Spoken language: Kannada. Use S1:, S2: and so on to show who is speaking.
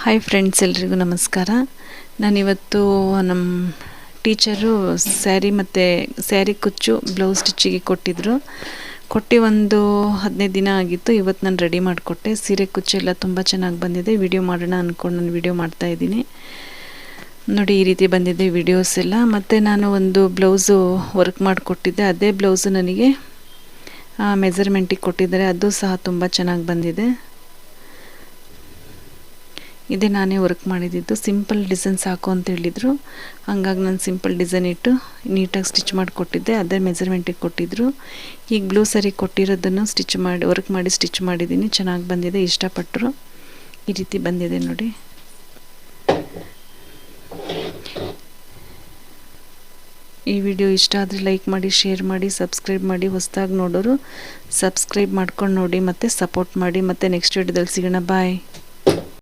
S1: ಹಾಯ್ ಫ್ರೆಂಡ್ಸ್, ಎಲ್ರಿಗೂ ನಮಸ್ಕಾರ. ನಾನಿವತ್ತು ನಮ್ಮ ಟೀಚರು ಸ್ಯಾರಿ ಕುಚ್ಚು ಬ್ಲೌಸ್ ಸ್ಟಿಚ್ಚಿಗೆ ಕೊಟ್ಟು ಒಂದು 15 ದಿನ ಆಗಿತ್ತು. ಇವತ್ತು ನಾನು ರೆಡಿ ಮಾಡಿಕೊಟ್ಟೆ. ಸೀರೆ ಕುಚ್ಚೆಲ್ಲ ತುಂಬ ಚೆನ್ನಾಗಿ ಬಂದಿದೆ. ವಿಡಿಯೋ ಮಾಡೋಣ ಅಂದ್ಕೊಂಡು ನಾನು ವಿಡಿಯೋ ಮಾಡ್ತಾಯಿದ್ದೀನಿ. ನೋಡಿ, ಈ ರೀತಿ ಬಂದಿದೆ ವಿಡಿಯೋಸ್ ಎಲ್ಲ. ಮತ್ತು ನಾನು ಒಂದು ಬ್ಲೌಸು ವರ್ಕ್ ಮಾಡಿಕೊಟ್ಟಿದ್ದೆ. ಅದೇ ಬ್ಲೌಸು ನನಗೆ ಮೆಜರ್ಮೆಂಟಿಗೆ ಕೊಟ್ಟಿದ್ದಾರೆ. ಅದು ಸಹ ತುಂಬ ಚೆನ್ನಾಗಿ ಬಂದಿದೆ. ಇದೇ ನಾನೇ ವರ್ಕ್ ಮಾಡಿದ್ದು. ಸಿಂಪಲ್ ಡಿಸೈನ್ ಸಾಕು ಅಂತ ಹೇಳಿದರು. ಹಾಗಾಗಿ ನಾನು ಸಿಂಪಲ್ ಡಿಸೈನ್ ಇಟ್ಟು ನೀಟಾಗಿ ಸ್ಟಿಚ್ ಮಾಡಿಕೊಟ್ಟಿದ್ದೆ. ಅದೇ ಮೆಜರ್ಮೆಂಟಿಗೆ ಕೊಟ್ಟಿದ್ದರು. ಈಗ ಬ್ಲೂ ಸ್ಯಾರಿ ಕೊಟ್ಟಿರೋದನ್ನು ವರ್ಕ್ ಮಾಡಿ ಸ್ಟಿಚ್ ಮಾಡಿದ್ದೀನಿ. ಚೆನ್ನಾಗಿ ಬಂದಿದೆ, ಇಷ್ಟಪಟ್ಟರು. ಈ ರೀತಿ ಬಂದಿದೆ ನೋಡಿ. ಈ ವಿಡಿಯೋ ಇಷ್ಟ ಆದರೆ ಲೈಕ್ ಮಾಡಿ, ಶೇರ್ ಮಾಡಿ, ಸಬ್ಸ್ಕ್ರೈಬ್ ಮಾಡಿ. ಹೊಸದಾಗಿ ನೋಡೋರು ಸಬ್ಸ್ಕ್ರೈಬ್ ಮಾಡ್ಕೊಂಡು ನೋಡಿ ಮತ್ತು ಸಪೋರ್ಟ್ ಮಾಡಿ. ಮತ್ತು ನೆಕ್ಸ್ಟ್ ವಿಡಿಯೋದಲ್ಲಿ ಸಿಗೋಣ. ಬಾಯ್.